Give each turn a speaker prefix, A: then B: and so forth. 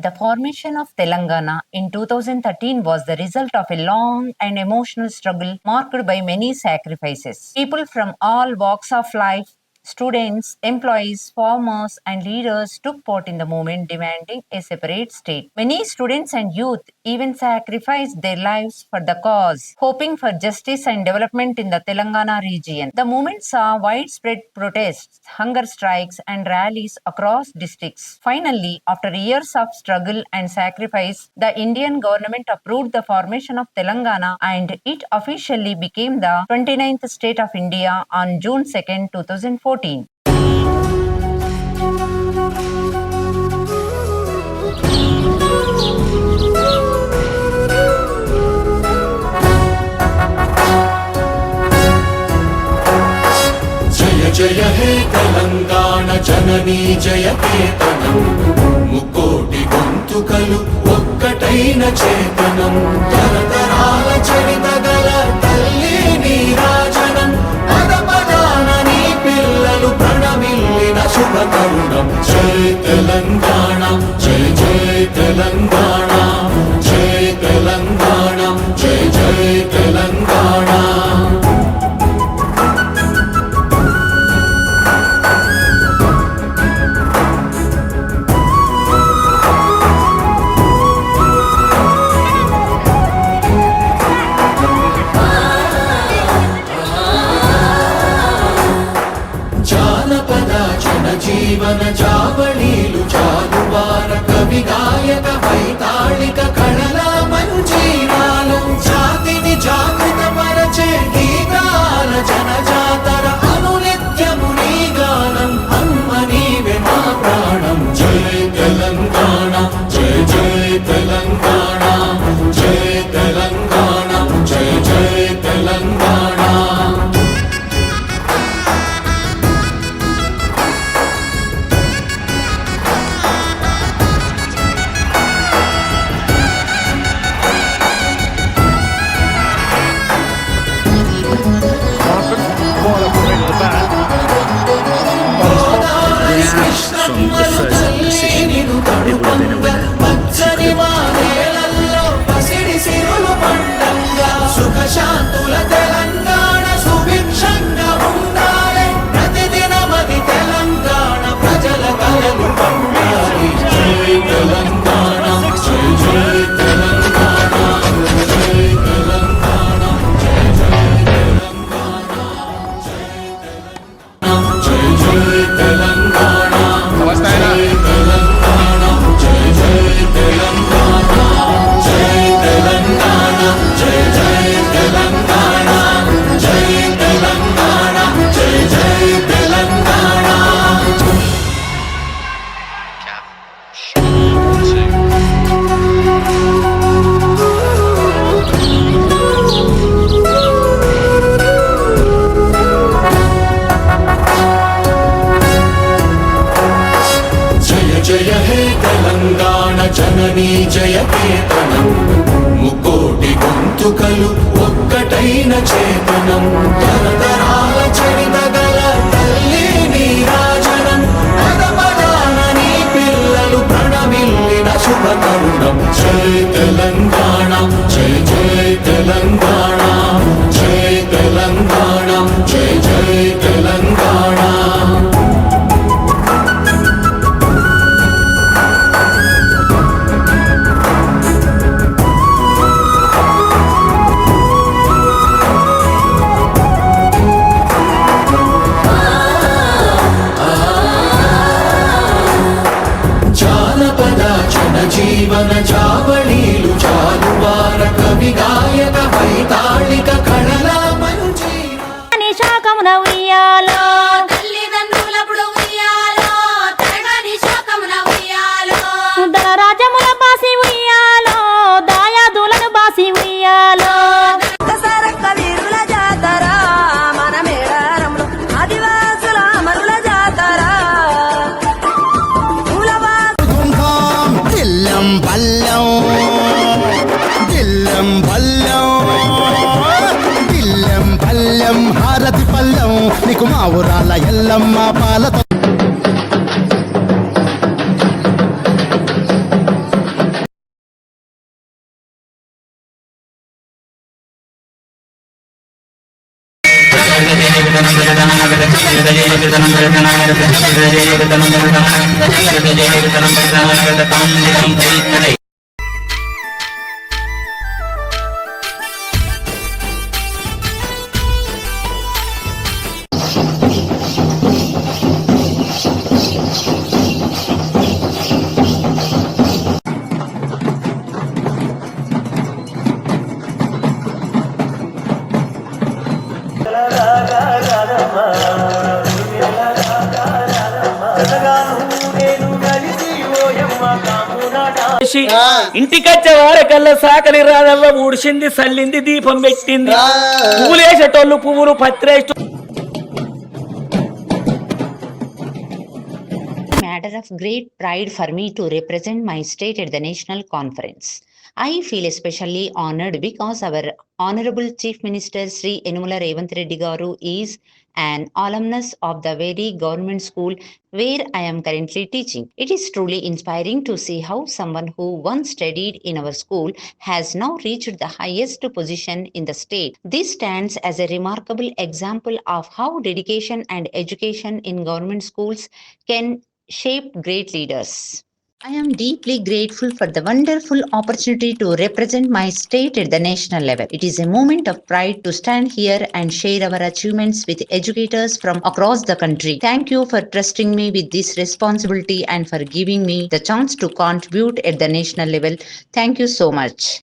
A: The formation of Telangana in 2013 was the result of a long and emotional struggle marked by many sacrifices. People from all walks of life, students, employees, farmers, and leaders took part in the movement demanding a separate state. Many students and youth even sacrificed their lives for the cause, hoping for justice and development in the Telangana region. The movement saw widespread protests, hunger strikes, and rallies across districts. Finally, after years of struggle and sacrifice, the Indian government approved the formation of Telangana and it officially became the 29th state of India on June 2, 2014.
B: जय जय हे तेलंगाना जननी जय केतనం ముకోటి గొంతుకలు ఒక్కటైన చేతనం తరతరాల చరితగల తల్లి నీరాజనం పద పదాన నీ పిల్లలు ప్రణమిల్లిన శుభ తరుణం జై తెలంగాణ జై జై తెలంగాణ జై తెలంగాణ జై జై తెలంగాణ. జీవన జావళీలు జాలువార కవి గాయక వైతాళిక కళల మంజీరాలు జాతిని జాగృత పరచే గీతాల జనజాతర అనునిత్యము నీ గానం అమ్మ నీవే మా ప్రాణం జై తెలంగాణ జై జై తెలంగాణ జై తెలంగాణ జై జై తెలంగాణ. శాంతుల తెలంగాణ సుభిక్షంగా ఉండాలి ప్రతిదినమది తెలంగాణ ప్రజల కలలు పండాలి జై తెలంగాణ జై జై తెలంగాణ జై తెలంగాణ జై జై తెలంగాణ జై జై తెలంగాణ జై తెలంగాణ జై జై తెలంగాణ జై తెలంగాణ జై జై తెలంగాణ జై తెలంగాణ జై జై తెలంగాణ. జయ జయ హే తెలంగాణ జననీ జయ కేతనం ముకోటి గొంతుకలు ఒక్కటైన చేతనం తరతరాల చరితగల తల్లి నీరాజనం పద పదాన నీ పిల్లలు ప్రణమిల్లిన శుభ తరుణం జై తెలంగాణ జై జై తెలంగాణ జై తెలంగాణ జై జై తెలంగాణ. జీవన జావళీలు జాలువార కవి గాయక వైతాళిక కళల మంజీరాలు
C: శాఖమున ఉయ్యాలో
D: తల్లిదండ్రులప్పుడు ఉయ్యాలో తెగని శాఖమున ఉయ్యాలో
C: దళ రాజ్యముల బాసి ఉయ్యాలో దాయాదులను బాసి ఉయ్యాలో
E: దసరక్క వీరుల జాతర మన మేడారంలో ఆదివాసుల అమరుల జాతర
F: దిల్లం బల్లం దిల్లం బల్లం దిల్లం బల్లం హారతి పల్లం నీకు మా ఊరాల ఎల్లమ్మ పాలతో
G: ఇంటికొచ్చే వారకల్లా సాకలి రాదవ్వ ఊడిసింది సల్లింది దీపం పెట్టింది పువ్వులేసేటోళ్ళు పువ్వులు పత్రేస్తూ
A: Matter of great pride for me to represent my state at the national conference. I feel especially honored because our Honorable Chief Minister Sri Yanumala Revanth Reddy Garu is an alumnus of the very government school where I am currently teaching. It is truly inspiring to see how someone who once studied in our school has now reached the highest position in the state. This stands as a remarkable example of how dedication and education in government schools can shape great leaders. I am deeply grateful for the wonderful opportunity to represent my state at the national level. It is a moment of pride to stand here and share our achievements with educators from across the country. Thank you for trusting me with this responsibility and for giving me the chance to contribute at the national level. Thank you so much.